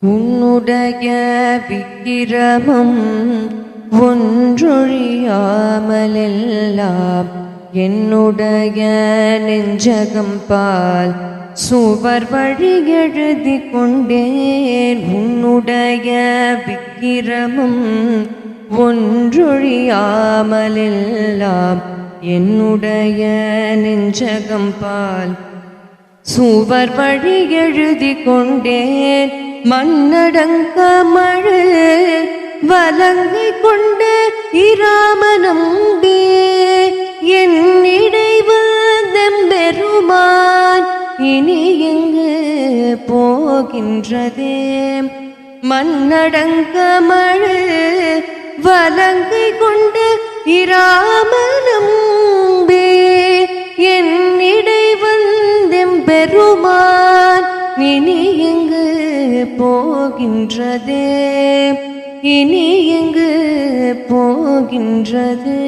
உன்னுடைய விக்கிரமம் ஒன்றொழியாமலெல்லாம் என்னுடைய நெஞ்சகம் பால் சுவர் வழி எழுதி கொண்டேன். உன்னுடைய விக்கிரமம் ஒன்றொழியாமலெல்லாம் என்னுடைய நெஞ்சகம் பால் சுவர் வழி எழுதி கொண்டேன். மண்ணடங்க மழு வலங்கை கொண்ட இராமனம்பே என்னிடைவந்தெம்பெருமான் இனி எங்கு போகின்றதே. மண்ணடங்க மழு வலங்கை கொண்ட இராமனம்பே என்னிடைவந்தெம்பெருமான் இனி எங்கு போகின்றதே, இனி எங்கு போகின்றதே.